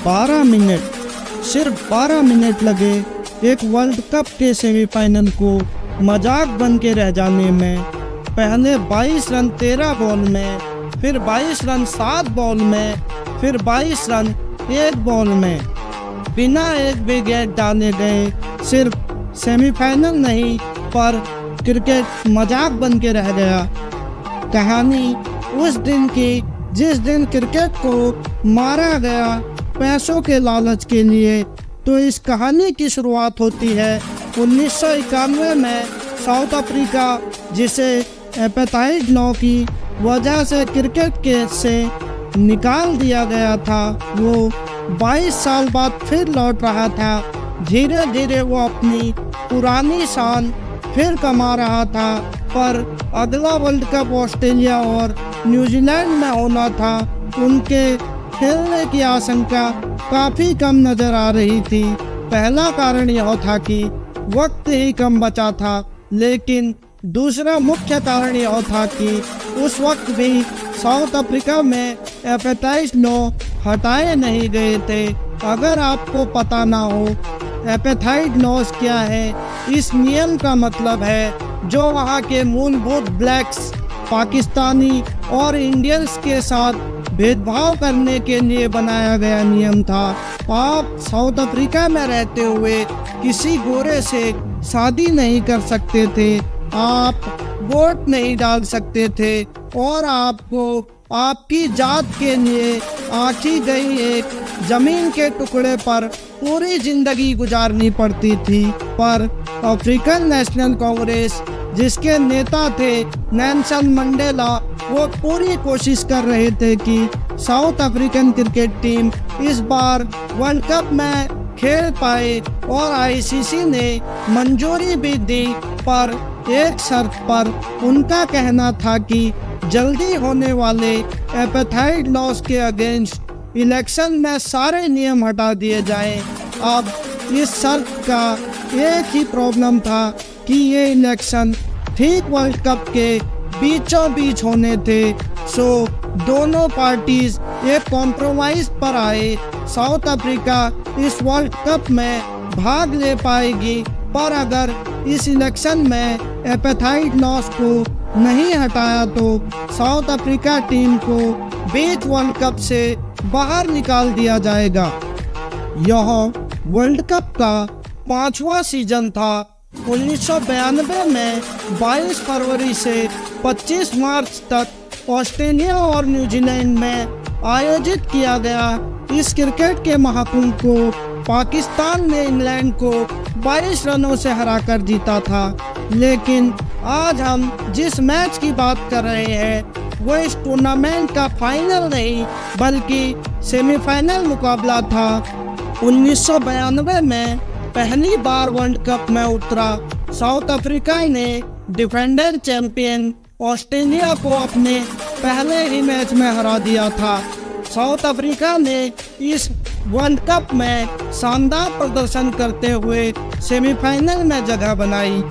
12 minute, सिर्फ 12 minute लगे एक वर्ल्ड कप के सेमीफाइनल को मजाक बन के रह जाने में। पहले 22 रन 13 बॉल में, फिर 22 रन 7 बॉल में, फिर 22 रन 1 बॉल में, बिना एक विकेट डाले गए। सिर्फ सेमीफाइनल नहीं पर क्रिकेट मजाक बन के रह गया। कहानी उस दिन की जिस दिन क्रिकेट को मारा गया पैसों के लालच के लिए। तो इस कहानी की शुरुआत होती है 1991 में। साउथ अफ्रीका, जिसे एपेटाइट लॉ की वजह से क्रिकेट के से निकाल दिया गया था, वो 22 साल बाद फिर लौट रहा था। धीरे धीरे वो अपनी पुरानी शान फिर कमा रहा था। पर अगला वर्ल्ड कप ऑस्ट्रेलिया और न्यूजीलैंड में होना था। उनके खेलने की आशंका काफ़ी कम नज़र आ रही थी। पहला कारण यह था कि वक्त ही कम बचा था, लेकिन दूसरा मुख्य कारण यह था कि उस वक्त भी साउथ अफ्रीका में एपेटाइट लॉ हटाए नहीं गए थे। अगर आपको पता ना हो एपेटाइट लॉज क्या है, इस नियम का मतलब है जो वहाँ के मूलभूत ब्लैक्स, पाकिस्तानी और इंडियंस के साथ भेदभाव करने के लिए बनाया गया नियम था। आप साउथ अफ्रीका में रहते हुए किसी गोरे से शादी नहीं कर सकते थे, आप वोट नहीं डाल सकते थे और आपको आपकी जात के लिए आंकी गई एक जमीन के टुकड़े पर पूरी जिंदगी गुजारनी पड़ती थी। पर अफ्रीकन नेशनल कांग्रेस, जिसके नेता थे नेल्सन मंडेला, वो पूरी कोशिश कर रहे थे कि साउथ अफ्रीकन क्रिकेट टीम इस बार वर्ल्ड कप में खेल पाए और आईसीसी ने मंजूरी भी दी, पर एक शर्त पर। उनका कहना था कि जल्दी होने वाले एपेटाइट लॉज के अगेंस्ट इलेक्शन में सारे नियम हटा दिए जाएं। अब इस शर्त का एक ही प्रॉब्लम था कि ये इलेक्शन ठीक वर्ल्ड कप के बीचों बीच होने थे। सो दोनों पार्टीज एक कॉम्प्रोमाइज पर आए। साउथ अफ्रीका इस वर्ल्ड कप में भाग ले पाएगी, पर अगर इस इलेक्शन में एपेटाइट लॉज को नहीं हटाया तो साउथ अफ्रीका टीम को बीच वर्ल्ड कप से बाहर निकाल दिया जाएगा। यह वर्ल्ड कप का 5वां सीजन था। 1992 में 22 फरवरी से 25 मार्च तक ऑस्ट्रेलिया और न्यूजीलैंड में आयोजित किया गया। इस क्रिकेट के महाकुंभ को पाकिस्तान ने इंग्लैंड को 22 रनों से हराकर जीता था। लेकिन आज हम जिस मैच की बात कर रहे हैं वो इस टूर्नामेंट का फाइनल नहीं बल्कि सेमीफाइनल मुकाबला था। 1992 में पहली बार वर्ल्ड कप में उतरा साउथ अफ्रीका ने डिफेंडर चैंपियन ऑस्ट्रेलिया को अपने पहले ही मैच में हरा दिया था। साउथ अफ्रीका ने इस वर्ल्ड कप में शानदार प्रदर्शन करते हुए सेमीफाइनल में जगह बनाई,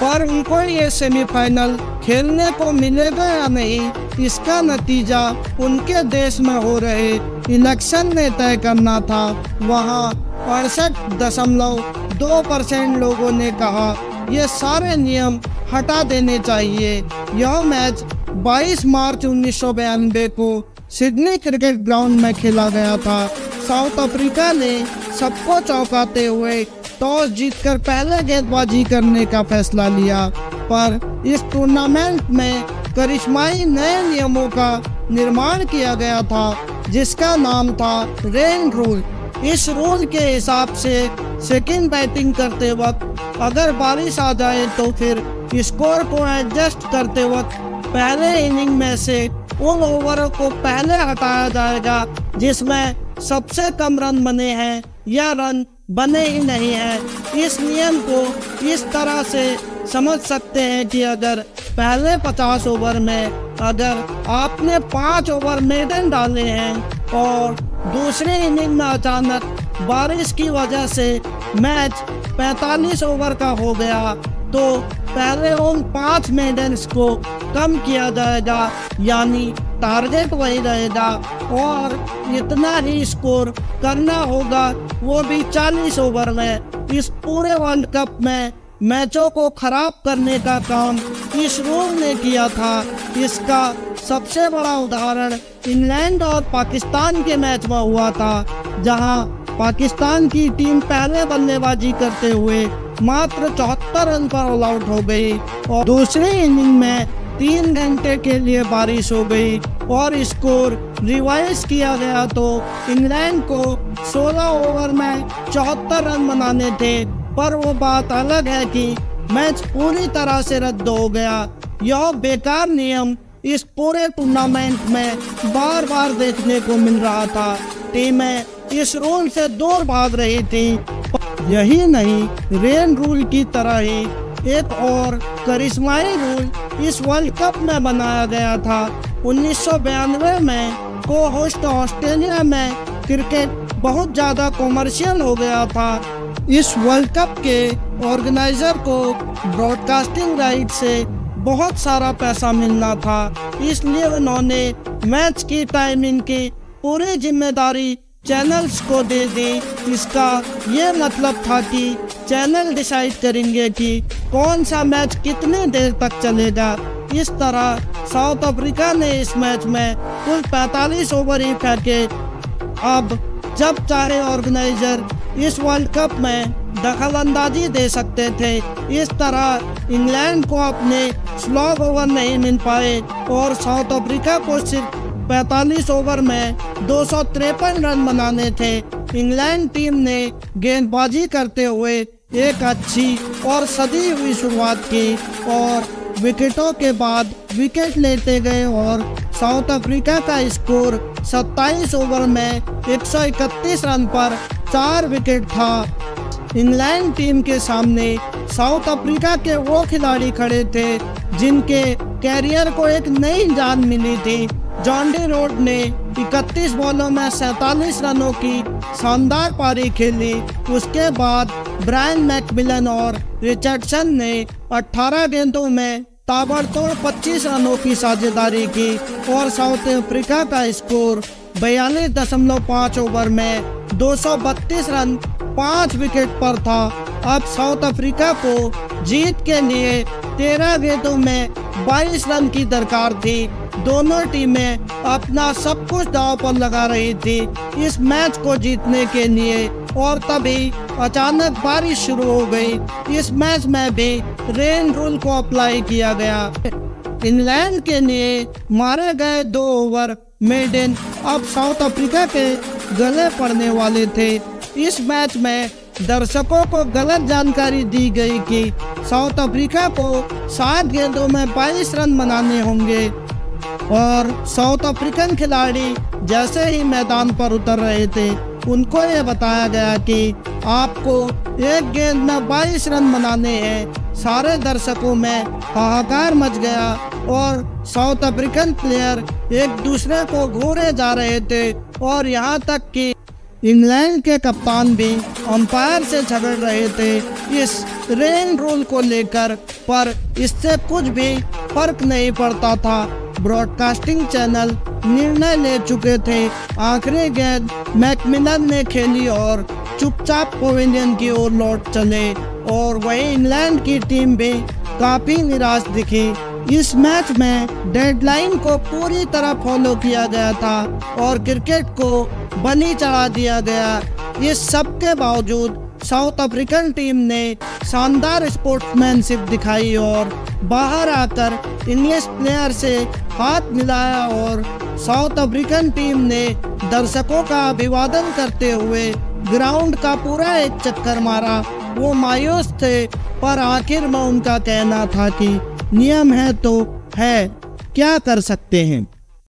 पर उनको ये सेमीफाइनल खेलने को मिलेगा या नहीं, इसका नतीजा उनके देश में हो रहे इलेक्शन ने तय करना था। वहाँ 68.2% लोगों ने कहा ये सारे नियम हटा देने चाहिए। यह मैच 22 मार्च 1992 को सिडनी क्रिकेट ग्राउंड में खेला गया था। साउथ अफ्रीका ने सबको चौंकाते हुए टॉस जीतकर पहले गेंदबाजी करने का फैसला लिया, पर इस टूर्नामेंट में करिश्माई नए नियमों का निर्माण किया गया था जिसका नाम था रेन रूल। इस रूल के हिसाब से सेकंड बैटिंग करते वक्त अगर बारिश आ जाए तो फिर स्कोर को एडजस्ट करते वक्त पहले इनिंग में से उन ओवरों को पहले हटाया जाएगा जिसमें सबसे कम रन बने हैं या रन बने ही नहीं हैं। इस नियम को इस तरह से समझ सकते हैं कि अगर पहले 50 ओवर में अगर आपने 5 ओवर मेडन डाले हैं और दूसरे इनिंग में अचानक बारिश की वजह से मैच 45 ओवर का हो गया तो पहले उन 5 मेडन्स को कम किया जाएगा, यानी टारगेट वही रहेगा और इतना ही स्कोर करना होगा, वो भी 40 ओवर में। इस पूरे वर्ल्ड कप में मैचों को खराब करने का काम इस रूल ने किया था। इसका सबसे बड़ा उदाहरण इंग्लैंड और पाकिस्तान के मैच में हुआ था, जहां पाकिस्तान की टीम पहले बल्लेबाजी करते हुए मात्र 74 रन पर ऑल आउट हो गई और दूसरी इनिंग में 3 घंटे के लिए बारिश हो गई और स्कोर रिवाइज किया गया तो इंग्लैंड को 16 ओवर में 74 रन बनाने थे। पर वो बात अलग है कि मैच पूरी तरह से रद्द हो गया। यह बेकार नियम इस पूरे टूर्नामेंट में बार बार देखने को मिल रहा था। टीमें इस रूल से दूर भाग रही थी। यही नहीं, रेन रूल की तरह ही एक और करिश्माई रूल इस वर्ल्ड कप में बनाया गया था। 1992 में को होस्ट ऑस्ट्रेलिया में क्रिकेट बहुत ज़्यादा कॉमर्शियल हो गया था। इस वर्ल्ड कप के ऑर्गेनाइजर को ब्रॉडकास्टिंग राइट से बहुत सारा पैसा मिलना था, इसलिए उन्होंने मैच की टाइमिंग की पूरी जिम्मेदारी चैनल्स को दे दी। इसका ये मतलब था कि चैनल डिसाइड करेंगे कि कौन सा मैच कितने देर तक चलेगा। इस तरह साउथ अफ्रीका ने इस मैच में कुल 45 ओवर ही फेंके। अब जब चाहे ऑर्गेनाइजर इस वर्ल्ड कप में दखल अंदाजी दे सकते थे। इस तरह इंग्लैंड को अपने स्लॉग ओवर नहीं मिल पाए और साउथ अफ्रीका को सिर्फ 45 ओवर में 253 रन बनाने थे। इंग्लैंड टीम ने गेंदबाजी करते हुए एक अच्छी और सदी हुई शुरुआत की और विकेटों के बाद विकेट लेते गए और साउथ अफ्रीका का स्कोर 27 ओवर में 131 रन पर 4 विकेट था। इंग्लैंड टीम के सामने साउथ अफ्रीका के वो खिलाड़ी खड़े थे जिनके कैरियर को एक नई जान मिली थी। जॉन डी रोड ने 31 बॉलों में 47 रनों की शानदार पारी खेली। उसके बाद ब्रायन मैकमिलन और रिचर्डसन ने 18 गेंदों में ताबड़तोड़ 25 रनों की साझेदारी की और साउथ अफ्रीका का स्कोर 42.5 ओवर में 232 रन 5 विकेट पर था। अब साउथ अफ्रीका को जीत के लिए 13 गेंदों में 22 रन की दरकार थी। दोनों टीमें अपना सब कुछ दांव पर लगा रही थी इस मैच को जीतने के लिए और तभी अचानक बारिश शुरू हो गई। इस मैच में भी रेन रूल को अप्लाई किया गया। इंग्लैंड के लिए मारे गए 2 ओवर मेडन अब साउथ अफ्रीका के गले पड़ने वाले थे। इस मैच में दर्शकों को गलत जानकारी दी गई कि साउथ अफ्रीका को 7 गेंदों में 22 रन बनाने होंगे और साउथ अफ्रीकन खिलाड़ी जैसे ही मैदान पर उतर रहे थे उनको ये बताया गया कि आपको एक गेंद में 22 रन बनाने हैं। सारे दर्शकों में हाहाकार मच गया और साउथ अफ्रीकन प्लेयर एक दूसरे को घूरे जा रहे थे और यहाँ तक कि इंग्लैंड के कप्तान भी अंपायर से झगड़ रहे थे इस रेन रूल को लेकर, पर इससे कुछ भी फर्क नहीं पड़ता था। ब्रॉडकास्टिंग चैनल निर्णय ले चुके थे। आखिरी गेंद मैकमिलन ने खेली और चुपचाप पवेलियन की ओर लौट चले और वहीं इंग्लैंड की टीम भी काफी निराश दिखी। इस मैच में डेडलाइन को पूरी तरह फॉलो किया गया था और क्रिकेट को बलि चढ़ा दिया गया। इस सब के बावजूद साउथ अफ्रीकन टीम ने शानदार स्पोर्ट्समैनशिप दिखाई और बाहर आकर इंग्लिश प्लेयर से हाथ मिलाया और साउथ अफ्रीकन टीम ने दर्शकों का अभिवादन करते हुए ग्राउंड का पूरा एक चक्कर मारा। वो मायूस थे पर आखिर में उनका कहना था कि नियम है तो है, क्या कर सकते हैं।